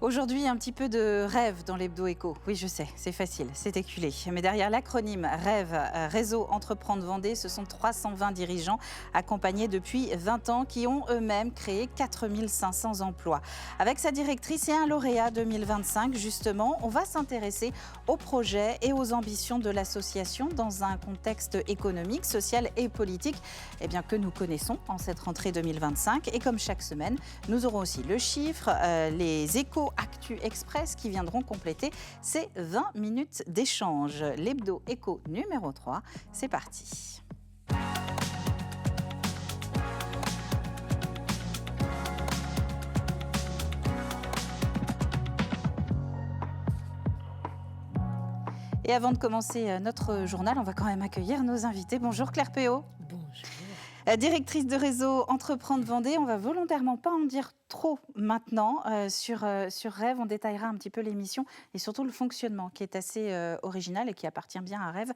Aujourd'hui, un petit peu de rêve dans l'Hebdo Éco. Oui, je sais, c'est facile, c'est éculé. Mais derrière l'acronyme REVE, Réseau Entreprendre Vendée, ce sont 320 dirigeants accompagnés depuis 20 ans qui ont eux-mêmes créé 4500 emplois. Avec sa directrice et un lauréat 2025, justement, on va s'intéresser aux projets et aux ambitions de l'association dans un contexte économique, social et politique que nous connaissons en cette rentrée 2025. Et comme chaque semaine, nous aurons aussi le chiffre, les échos Actu Express qui viendront compléter ces 20 minutes d'échange. L'Hebdo Éco numéro 3, c'est parti. Et avant de commencer notre journal, on va quand même accueillir nos invités. Bonjour Claire Péot. Bonjour. Directrice de réseau Entreprendre Vendée. On va volontairement pas en dire trop maintenant sur Rêve. On détaillera un petit peu l'émission et surtout le fonctionnement qui est assez original et qui appartient bien à Rêve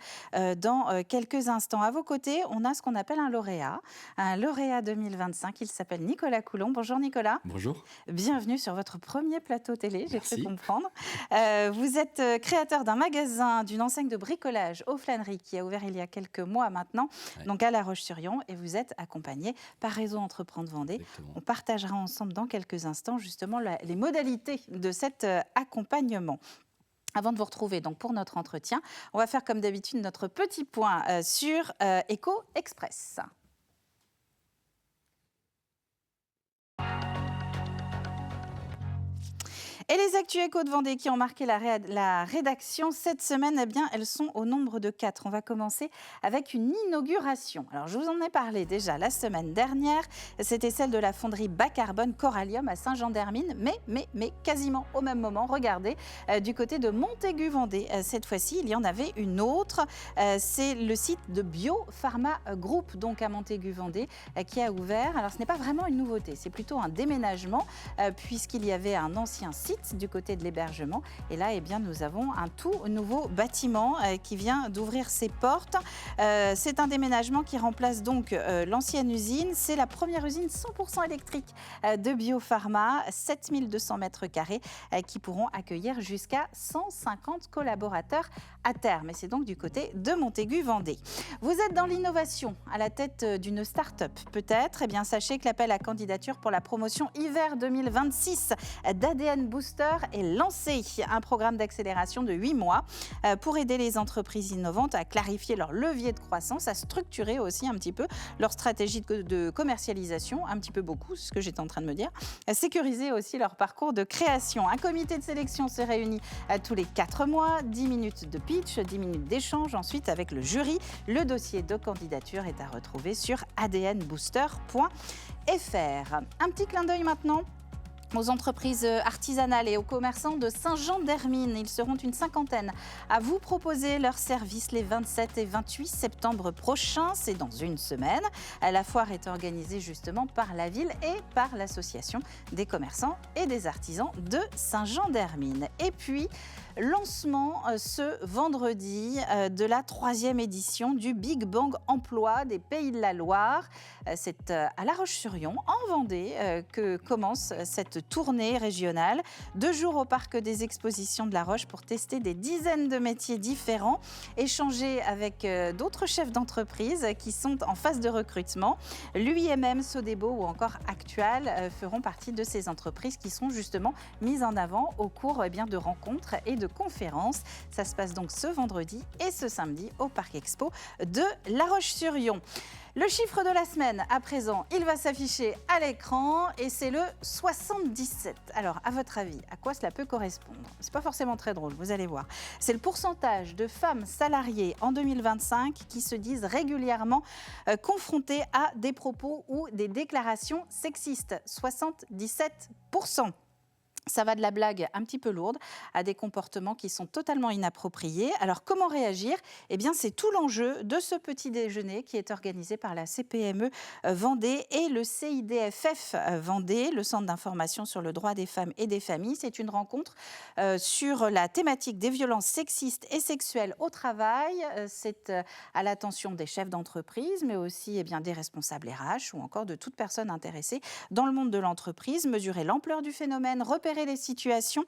dans quelques instants. À vos côtés, on a ce qu'on appelle un lauréat 2025. Il s'appelle Nicolas Coulon. Bonjour Nicolas. Bonjour. Bienvenue sur votre premier plateau télé, j'ai cru Merci. comprendre. Vous êtes créateur d'un magasin, d'une enseigne de bricolage aux flâneries qui a ouvert il y a quelques mois maintenant, donc à La Roche-sur-Yon, et vous êtes accompagné par Réseau Entreprendre Vendée. Exactement. On partagera ensemble dans quelques instants justement les modalités de cet accompagnement. Avant de vous retrouver donc pour notre entretien, on va faire comme d'habitude notre petit point sur Éco Express. Et les actus éco de Vendée qui ont marqué la rédaction cette semaine, elles sont au nombre de 4. On va commencer avec une inauguration. Alors, je vous en ai parlé déjà la semaine dernière. C'était celle de la fonderie bas carbone Corallium à Saint-Jean-d'Hermine, mais quasiment au même moment. Regardez, du côté de Montaigu-Vendée, cette fois-ci, il y en avait une autre. C'est le site de Biopharma Group, donc à Montaigu-Vendée, qui a ouvert. Alors, ce n'est pas vraiment une nouveauté, c'est plutôt un déménagement, puisqu'il y avait un ancien site du côté de l'hébergement. Et là, nous avons un tout nouveau bâtiment qui vient d'ouvrir ses portes. C'est un déménagement qui remplace donc l'ancienne usine. C'est la première usine 100% électrique de Biopharma, 7200 mètres carrés qui pourront accueillir jusqu'à 150 collaborateurs à terme. Et c'est donc du côté de Montaigu-Vendée. Vous êtes dans l'innovation, à la tête d'une start-up peut-être. Sachez que l'appel à candidature pour la promotion hiver 2026 d'ADN Booster est lancé, un programme d'accélération de 8 mois pour aider les entreprises innovantes à clarifier leur levier de croissance, à structurer aussi un petit peu leur stratégie de commercialisation, un petit peu beaucoup, c'est ce que j'étais en train de me dire, à sécuriser aussi leur parcours de création. Un comité de sélection se réunit tous les 4 mois, 10 minutes de pitch, 10 minutes d'échange ensuite avec le jury. Le dossier de candidature est à retrouver sur adnbooster.fr. Un petit clin d'œil maintenant aux entreprises artisanales et aux commerçants de Saint-Jean-d'Hermine. Ils seront une cinquantaine à vous proposer leurs services les 27 et 28 septembre prochains. C'est dans une semaine. La foire est organisée justement par la ville et par l'association des commerçants et des artisans de Saint-Jean-d'Hermine. Et puis, lancement ce vendredi de la 3e édition du Big Bang Emploi des Pays de la Loire. C'est à La Roche-sur-Yon, en Vendée, que commence cette tournée régionale. 2 jours au parc des expositions de La Roche pour tester des dizaines de métiers différents, échanger avec d'autres chefs d'entreprise qui sont en phase de recrutement. L'UIMM, Sodebo ou encore Actual feront partie de ces entreprises qui sont justement mises en avant au cours de rencontres et de conférences. Ça se passe donc ce vendredi et ce samedi au Parc Expo de La Roche-sur-Yon. Le chiffre de la semaine, à présent, il va s'afficher à l'écran et c'est le 77. Alors, à votre avis, à quoi cela peut correspondre ? C'est pas forcément très drôle, vous allez voir. C'est le pourcentage de femmes salariées en 2025 qui se disent régulièrement confrontées à des propos ou des déclarations sexistes. 77%. Ça va de la blague un petit peu lourde à des comportements qui sont totalement inappropriés. Alors, comment réagir ? C'est tout l'enjeu de ce petit déjeuner qui est organisé par la CPME Vendée et le CIDFF Vendée, le Centre d'information sur le droit des femmes et des familles. C'est une rencontre sur la thématique des violences sexistes et sexuelles au travail. C'est à l'attention des chefs d'entreprise, mais aussi des responsables RH ou encore de toute personne intéressée dans le monde de l'entreprise. Mesurer l'ampleur du phénomène, repérer gérer les situations,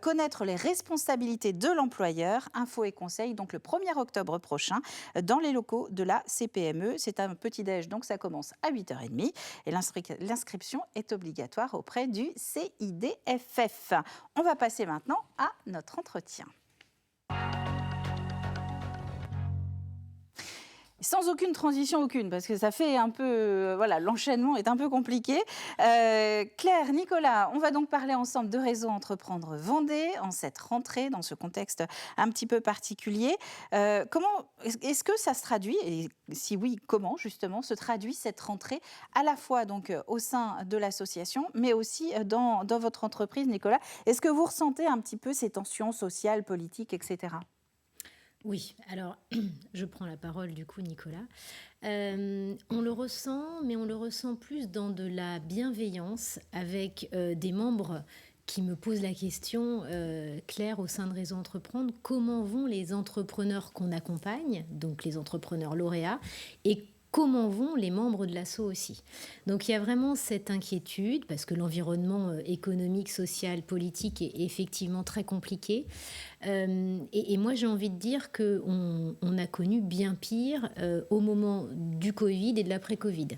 connaître les responsabilités de l'employeur. Infos et conseils donc le 1er octobre prochain dans les locaux de la CPME. C'est un petit-déj, donc ça commence à 8h30 et l'inscription est obligatoire auprès du CIDFF. On va passer maintenant à notre entretien. Sans aucune transition, parce que ça fait un peu... voilà, l'enchaînement est un peu compliqué. Claire, Nicolas, on va donc parler ensemble de Réseau Entreprendre Vendée en cette rentrée, dans ce contexte un petit peu particulier. Est-ce que ça se traduit, et si oui, comment justement se traduit cette rentrée à la fois donc, au sein de l'association, mais aussi dans votre entreprise, Nicolas? Est-ce que vous ressentez un petit peu ces tensions sociales, politiques, etc.? Oui, alors je prends la parole du coup, Nicolas. On le ressent, mais on le ressent plus dans de la bienveillance avec des membres qui me posent la question, Claire, au sein de Réseau Entreprendre, comment vont les entrepreneurs qu'on accompagne, donc les entrepreneurs lauréats, et comment vont les membres de l'asso aussi. Donc il y a vraiment cette inquiétude, parce que l'environnement économique, social, politique est effectivement très compliqué. Et moi, j'ai envie de dire qu'on a connu bien pire au moment du Covid et de l'après-Covid.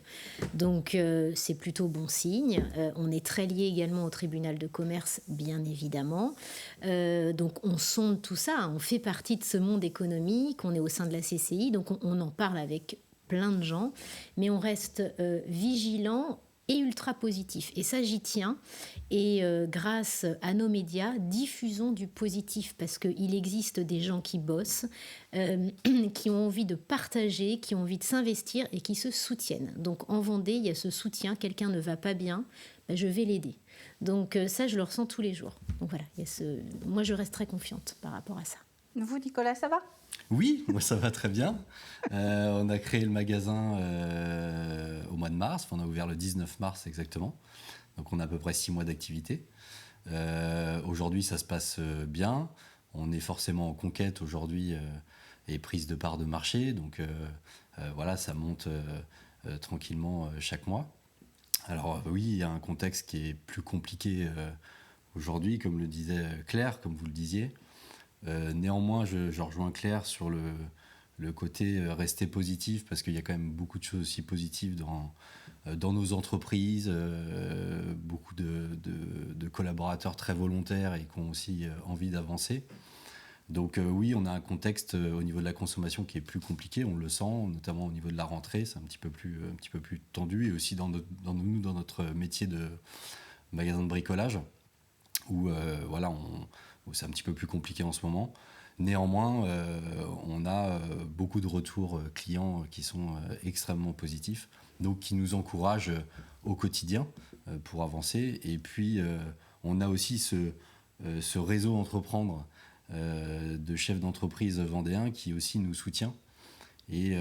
Donc, c'est plutôt bon signe. On est très lié également au tribunal de commerce, bien évidemment. Donc, on sonde tout ça. On fait partie de ce monde économique. On est au sein de la CCI. Donc, on en parle avec plein de gens. Mais on reste vigilant et ultra positif. Et ça, j'y tiens. Et grâce à nos médias, diffusons du positif parce qu'il existe des gens qui bossent, qui ont envie de partager, qui ont envie de s'investir et qui se soutiennent. Donc en Vendée, il y a ce soutien. Quelqu'un ne va pas bien, ben, je vais l'aider. Donc ça, je le ressens tous les jours. Donc voilà, moi, je reste très confiante par rapport à ça. Vous, Nicolas, ça va ? Oui, moi ça va très bien. On a créé le magasin au mois de mars, on a ouvert le 19 mars exactement. Donc on a à peu près 6 mois d'activité. Aujourd'hui ça se passe bien. On est forcément en conquête aujourd'hui et prise de part de marché. Donc voilà, ça monte tranquillement chaque mois. Alors oui, il y a un contexte qui est plus compliqué aujourd'hui, comme le disait Claire, comme vous le disiez. Néanmoins, je rejoins Claire sur le côté rester positif, parce qu'il y a quand même beaucoup de choses aussi positives dans nos entreprises, beaucoup de collaborateurs très volontaires et qui ont aussi envie d'avancer. Donc oui, on a un contexte au niveau de la consommation qui est plus compliqué, on le sent, notamment au niveau de la rentrée, c'est un petit peu plus tendu, et aussi dans notre métier de magasin de bricolage, où voilà, où c'est un petit peu plus compliqué en ce moment. Néanmoins, on a beaucoup de retours clients qui sont extrêmement positifs, donc qui nous encouragent au quotidien pour avancer. Et puis, on a aussi ce réseau Entreprendre de chefs d'entreprise vendéens qui aussi nous soutient. Et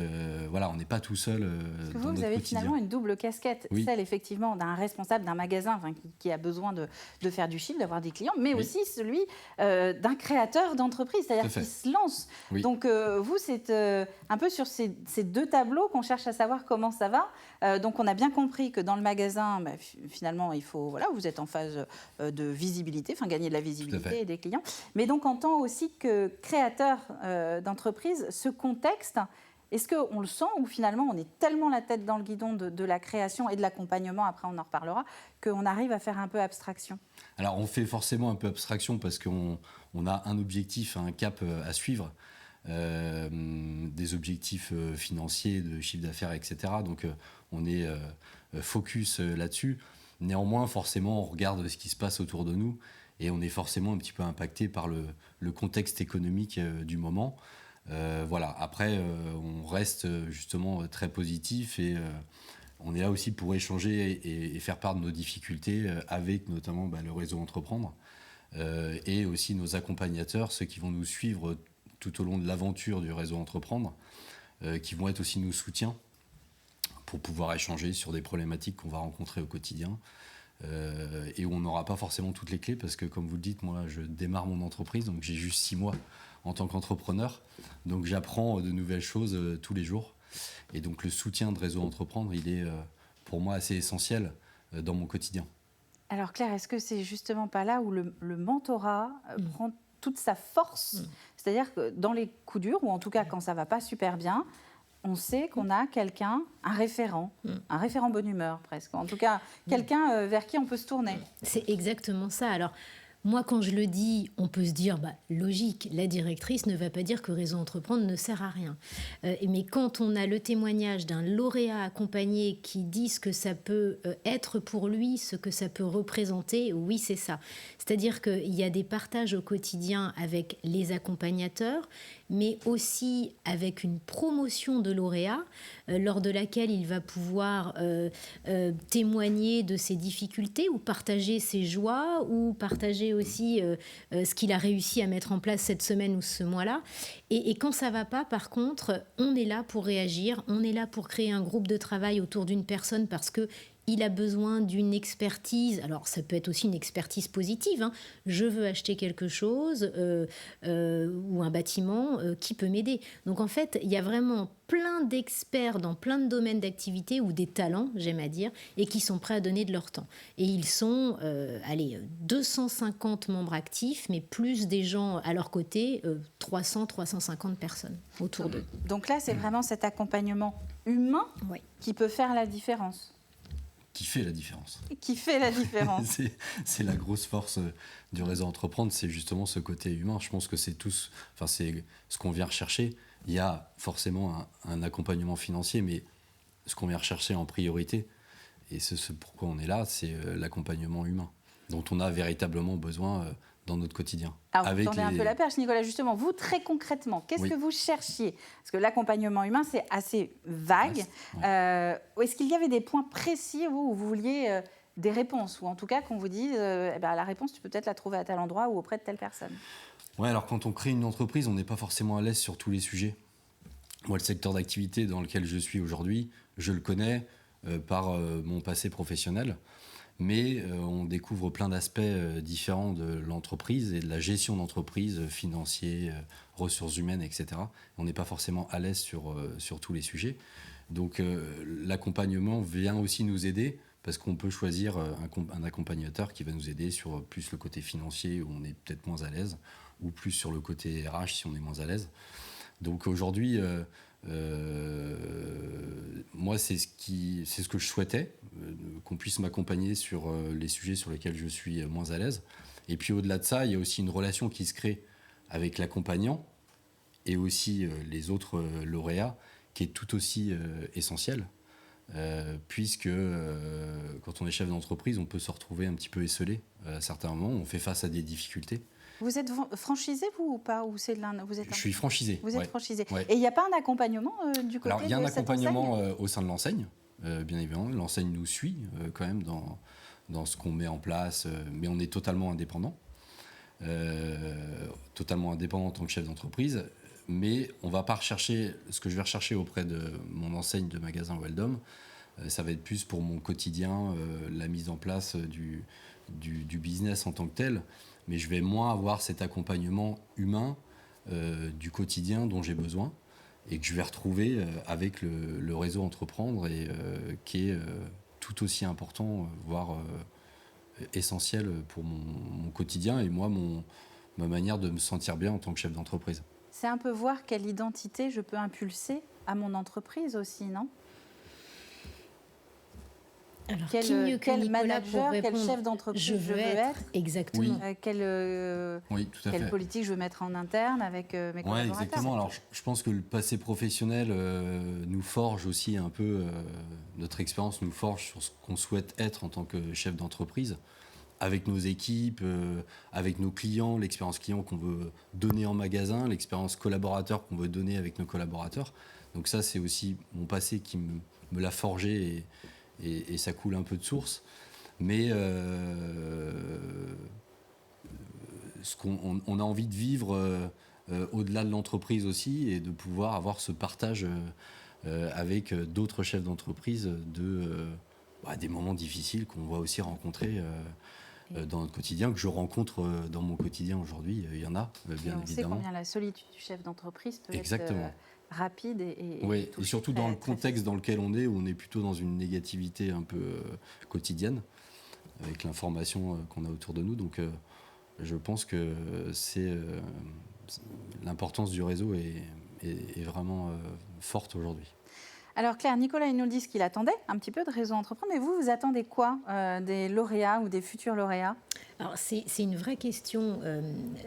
voilà, on n'est pas tout seul Parce que dans notre vous avez quotidien. finalement une double casquette, Oui. celle effectivement d'un responsable d'un magasin qui a besoin de faire du chiffre, d'avoir des clients, mais Oui. aussi celui d'un créateur d'entreprise, c'est-à-dire Tout à qui fait. se lance. Oui. Donc vous, c'est un peu sur ces deux tableaux qu'on cherche à savoir comment ça va. Donc on a bien compris que dans le magasin, finalement, il faut, voilà, vous êtes en phase de visibilité, enfin gagner de la visibilité et des clients. Mais donc en tant aussi que créateur d'entreprise, ce contexte, est-ce qu'on le sent, ou finalement on est tellement la tête dans le guidon de la création et de l'accompagnement, après on en reparlera, qu'on arrive à faire un peu abstraction? Alors on fait forcément un peu abstraction parce qu'on a un objectif, un cap à suivre, des objectifs financiers, de chiffre d'affaires, etc. Donc on est focus là-dessus. Néanmoins, forcément, on regarde ce qui se passe autour de nous et on est forcément un petit peu impacté par le contexte économique du moment. Voilà. Après, on reste justement très positif et on est là aussi pour échanger et faire part de nos difficultés avec notamment le réseau Entreprendre et aussi nos accompagnateurs, ceux qui vont nous suivre tout au long de l'aventure du réseau Entreprendre, qui vont être aussi nos soutiens pour pouvoir échanger sur des problématiques qu'on va rencontrer au quotidien et où on n'aura pas forcément toutes les clés, parce que comme vous le dites, moi je démarre mon entreprise, donc j'ai juste 6 mois en tant qu'entrepreneur, donc j'apprends de nouvelles choses tous les jours, et donc le soutien de Réseau Entreprendre, il est pour moi assez essentiel dans mon quotidien. Alors Claire, est-ce que c'est justement pas là où le mentorat prend toute sa force? C'est-à-dire que dans les coups durs, ou en tout cas quand ça va pas super bien, on sait qu'on a quelqu'un, un référent bonne humeur presque. En tout cas, quelqu'un vers qui on peut se tourner. C'est exactement ça. Alors, moi, quand je le dis, on peut se dire, logique, la directrice ne va pas dire que Réseau Entreprendre ne sert à rien. Mais quand on a le témoignage d'un lauréat accompagné qui dit ce que ça peut être pour lui, ce que ça peut représenter, oui, c'est ça. C'est-à-dire qu'il y a des partages au quotidien avec les accompagnateurs, mais aussi avec une promotion de lauréat, lors de laquelle il va pouvoir témoigner de ses difficultés ou partager ses joies ou partager aussi ce qu'il a réussi à mettre en place cette semaine ou ce mois-là. Et quand ça ne va pas, par contre, on est là pour réagir, on est là pour créer un groupe de travail autour d'une personne parce que il a besoin d'une expertise. Alors, ça peut être aussi une expertise positive, hein. Je veux acheter quelque chose ou un bâtiment qui peut m'aider. Donc, en fait, il y a vraiment plein d'experts dans plein de domaines d'activité ou des talents, j'aime à dire, et qui sont prêts à donner de leur temps. Et ils sont, 250 membres actifs, mais plus des gens à leur côté, 300, 350 personnes autour d'eux. Donc là, c'est vraiment cet accompagnement humain qui peut faire la différence. Qui fait la différence. Qui fait la différence. C'est la grosse force du Réseau Entreprendre, c'est justement ce côté humain. Je pense que c'est ce qu'on vient rechercher. Il y a forcément un accompagnement financier, mais ce qu'on vient rechercher en priorité, et ce pourquoi on est là, c'est l'accompagnement humain, dont on a véritablement besoin dans notre quotidien. Alors, vous tendez un peu la perche, Nicolas. Justement, vous, très concrètement, qu'est-ce que vous cherchiez? Parce que l'accompagnement humain, c'est assez vague. Est-ce qu'il y avait des points précis où vous vouliez des réponses? Ou en tout cas, qu'on vous dise, la réponse, tu peux peut-être la trouver à tel endroit ou auprès de telle personne. Oui, alors quand on crée une entreprise, on n'est pas forcément à l'aise sur tous les sujets. Moi, le secteur d'activité dans lequel je suis aujourd'hui, je le connais par mon passé professionnel. Mais on découvre plein d'aspects différents de l'entreprise et de la gestion d'entreprise, financier, ressources humaines, etc. On n'est pas forcément à l'aise sur tous les sujets. Donc l'accompagnement vient aussi nous aider parce qu'on peut choisir un accompagnateur qui va nous aider sur plus le côté financier où on est peut-être moins à l'aise ou plus sur le côté RH si on est moins à l'aise. Donc aujourd'hui, moi, c'est ce que je souhaitais, qu'on puisse m'accompagner sur les sujets sur lesquels je suis moins à l'aise. Et puis au-delà de ça, il y a aussi une relation qui se crée avec l'accompagnant et aussi les autres lauréats, qui est tout aussi essentielle, puisque quand on est chef d'entreprise, on peut se retrouver un petit peu esseulé à certains moments, on fait face à des difficultés. Vous êtes franchisé, vous, ou pas? Ou c'est Je suis franchisé. Vous êtes franchisé. Ouais. Et il n'y a pas un accompagnement du côté de cette enseigne? Alors, il y a un accompagnement au sein de l'enseigne, bien évidemment. L'enseigne nous suit quand même dans ce qu'on met en place, mais on est totalement indépendant. Totalement indépendant en tant que chef d'entreprise. Mais on va pas rechercher, ce que je vais rechercher auprès de mon enseigne de magasin Weldom, ça va être plus pour mon quotidien, la mise en place du business en tant que tel. Mais je vais moins avoir cet accompagnement humain du quotidien dont j'ai besoin et que je vais retrouver avec le réseau Entreprendre et qui est tout aussi important, voire essentiel pour mon quotidien et moi, ma manière de me sentir bien en tant que chef d'entreprise. C'est un peu voir quelle identité je peux impulser à mon entreprise aussi, non? Alors, quel manager, quel chef d'entreprise je veux être? Exactement. Oui. Quelle politique je veux mettre en interne avec mes collaborateurs? Oui, exactement. Alors, je pense que le passé professionnel nous forge aussi un peu, notre expérience nous forge sur ce qu'on souhaite être en tant que chef d'entreprise, avec nos équipes, avec nos clients, l'expérience client qu'on veut donner en magasin, l'expérience collaborateur qu'on veut donner avec nos collaborateurs. Donc ça, c'est aussi mon passé qui me l'a forgé et ça coule un peu de source. Mais on a envie de vivre au-delà de l'entreprise aussi et de pouvoir avoir ce partage avec d'autres chefs d'entreprise des moments difficiles qu'on va aussi rencontrer dans notre quotidien, que je rencontre dans mon quotidien aujourd'hui. Il y en a, bien évidemment. On sait combien la solitude du chef d'entreprise peut Exactement. être rapide et surtout dans le contexte dans lequel on est, où on est plutôt dans une négativité un peu quotidienne. avec l'information qu'on a autour de nous. Donc je pense que l'importance du réseau est vraiment forte aujourd'hui. Alors Claire, Nicolas, il nous dit ce qu'il attendait un petit peu de Réseau Entreprendre, mais vous attendez quoi des lauréats ou des futurs lauréats? Alors c'est une vraie question.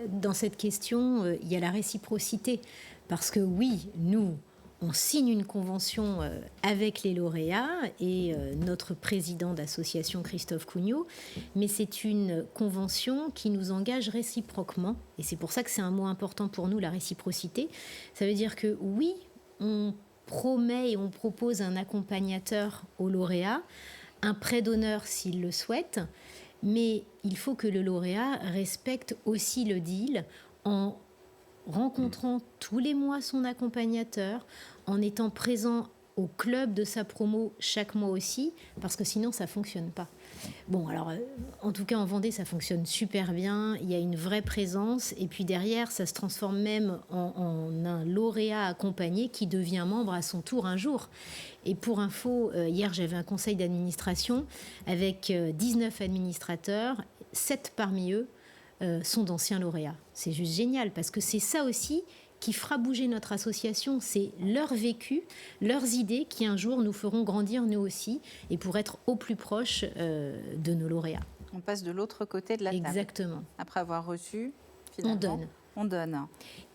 Dans cette question, il y a la réciprocité. Parce que oui, nous, on signe une convention avec les lauréats et notre président d'association, Christophe Cugnot, mais c'est une convention qui nous engage réciproquement. Et c'est pour ça que c'est un mot important pour nous, la réciprocité. Ça veut dire que oui, on promet et on propose un accompagnateur aux lauréats, un prêt d'honneur s'il le souhaite, mais il faut que le lauréat respecte aussi le deal en rencontrant tous les mois son accompagnateur, en étant présent au club de sa promo chaque mois aussi, parce que sinon ça ne fonctionne pas. Bon, alors, en tout cas, en Vendée, ça fonctionne super bien. Il y a une vraie présence. Et puis derrière, ça se transforme même en un lauréat accompagné qui devient membre à son tour un jour. Et pour info, hier, j'avais un conseil d'administration avec 19 administrateurs. 7 parmi eux sont d'anciens lauréats. C'est juste génial parce que c'est ça aussi qui fera bouger notre association, c'est leur vécu, leurs idées qui un jour nous feront grandir nous aussi et pour être au plus proche de nos lauréats. On passe de l'autre côté de la table. Exactement. Après avoir reçu, finalement, on donne.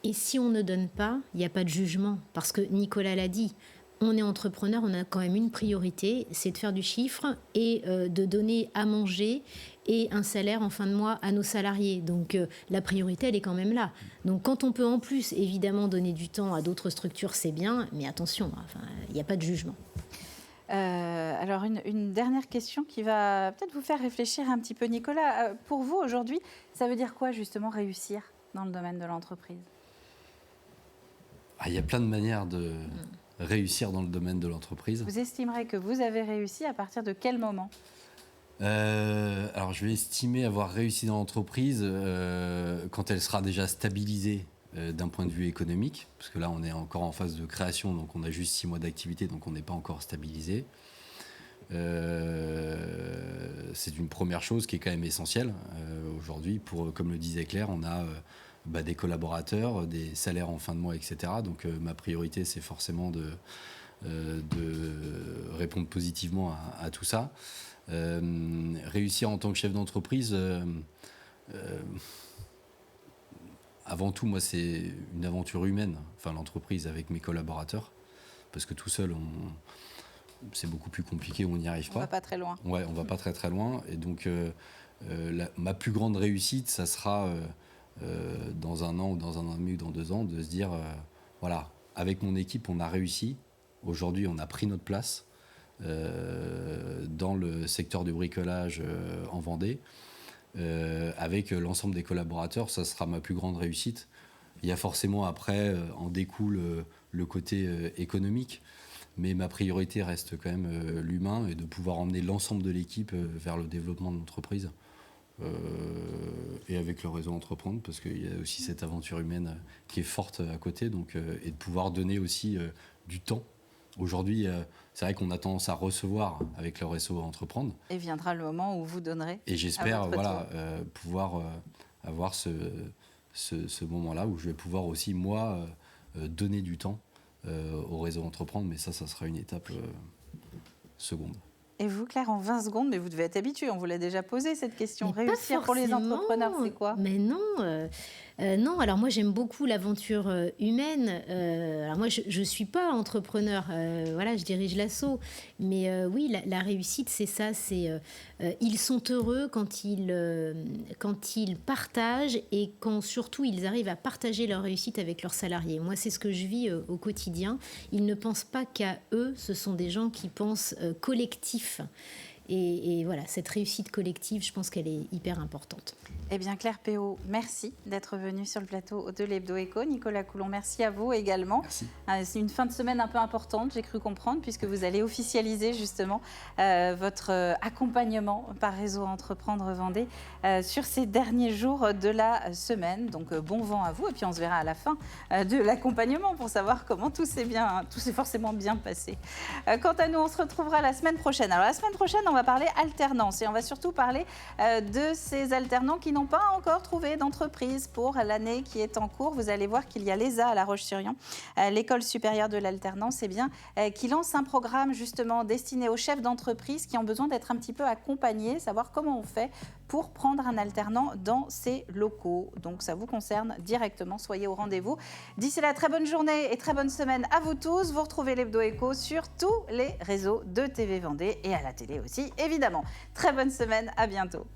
Et si on ne donne pas, il n'y a pas de jugement parce que Nicolas l'a dit, on est entrepreneur, on a quand même une priorité, c'est de faire du chiffre et de donner à manger et un salaire en fin de mois à nos salariés. Donc la priorité, elle est quand même là. Donc quand on peut en plus, évidemment, donner du temps à d'autres structures, c'est bien, mais attention, il n'y a pas de jugement. Alors une dernière question qui va peut-être vous faire réfléchir un petit peu. Nicolas, pour vous aujourd'hui, ça veut dire quoi justement réussir dans le domaine de l'entreprise? Il y a plein de manières de réussir dans le domaine de l'entreprise. Vous estimerez que vous avez réussi à partir de quel moment? Alors je vais estimer avoir réussi dans l'entreprise quand elle sera déjà stabilisée d'un point de vue économique, parce que là on est encore en phase de création, donc on a juste 6 mois d'activité, donc on n'est pas encore stabilisé. C'est une première chose qui est quand même essentielle aujourd'hui. Comme le disait Claire, on a des collaborateurs, des salaires en fin de mois, etc. Donc ma priorité, c'est forcément de répondre positivement à tout ça. Réussir en tant que chef d'entreprise, avant tout, moi, c'est une aventure humaine, l'entreprise avec mes collaborateurs, parce que tout seul, c'est beaucoup plus compliqué, on n'y arrive pas. On va pas très loin. Ouais, on va pas très très loin. Et donc, ma plus grande réussite, ça sera dans 1 an ou dans 1 an et demi ou dans 2 ans, de se dire, voilà, avec mon équipe, on a réussi. Aujourd'hui, on a pris notre place dans le secteur du bricolage en Vendée. Avec l'ensemble des collaborateurs, ça sera ma plus grande réussite. Il y a forcément après, en découle le côté économique, mais ma priorité reste quand même l'humain et de pouvoir emmener l'ensemble de l'équipe vers le développement de l'entreprise et avec le réseau Entreprendre, parce qu'il y a aussi cette aventure humaine qui est forte à côté, donc, et de pouvoir donner aussi du temps. Aujourd'hui, c'est vrai qu'on a tendance à recevoir avec le réseau Entreprendre. Et viendra le moment où vous donnerez. Et j'espère pouvoir avoir ce moment-là où je vais pouvoir aussi, moi, donner du temps au réseau Entreprendre. Mais ça sera une étape seconde. Et vous, Claire, en 20 secondes, mais vous devez être habituée, on vous l'a déjà posé cette question. Mais réussir pour les entrepreneurs, c'est quoi? Mais non, non. Alors moi, j'aime beaucoup l'aventure humaine. Alors moi, je ne suis pas entrepreneur. Voilà, je dirige l'asso. Mais oui, la réussite, c'est ça. Ils sont heureux quand ils partagent et quand surtout ils arrivent à partager leur réussite avec leurs salariés. Moi, c'est ce que je vis au quotidien. Ils ne pensent pas qu'à eux. Ce sont des gens qui pensent collectif. Et voilà, cette réussite collective, je pense qu'elle est hyper importante. Eh bien, Claire Péot, merci d'être venue sur le plateau de l'Hebdo Écho. Nicolas Coulon, merci à vous également. Merci. C'est une fin de semaine un peu importante, j'ai cru comprendre, puisque vous allez officialiser justement votre accompagnement par Réseau Entreprendre Vendée sur ces derniers jours de la semaine. Donc, bon vent à vous. Et puis, on se verra à la fin de l'accompagnement pour savoir comment tout s'est forcément bien passé. Quant à nous, on se retrouvera la semaine prochaine. Alors, la semaine prochaine, on va parler alternance et on va surtout parler de ces alternants qui n'ont pas encore trouvé d'entreprise pour l'année qui est en cours. Vous allez voir qu'il y a l'ESA à La Roche-sur-Yon, l'École supérieure de l'alternance, qui lance un programme justement destiné aux chefs d'entreprise qui ont besoin d'être un petit peu accompagnés, savoir comment on fait pour prendre un alternant dans ces locaux. Donc ça vous concerne directement, soyez au rendez-vous. D'ici là, très bonne journée et très bonne semaine à vous tous. Vous retrouvez l'Hebdo Écho sur tous les réseaux de TV Vendée et à la télé aussi, évidemment. Très bonne semaine, à bientôt.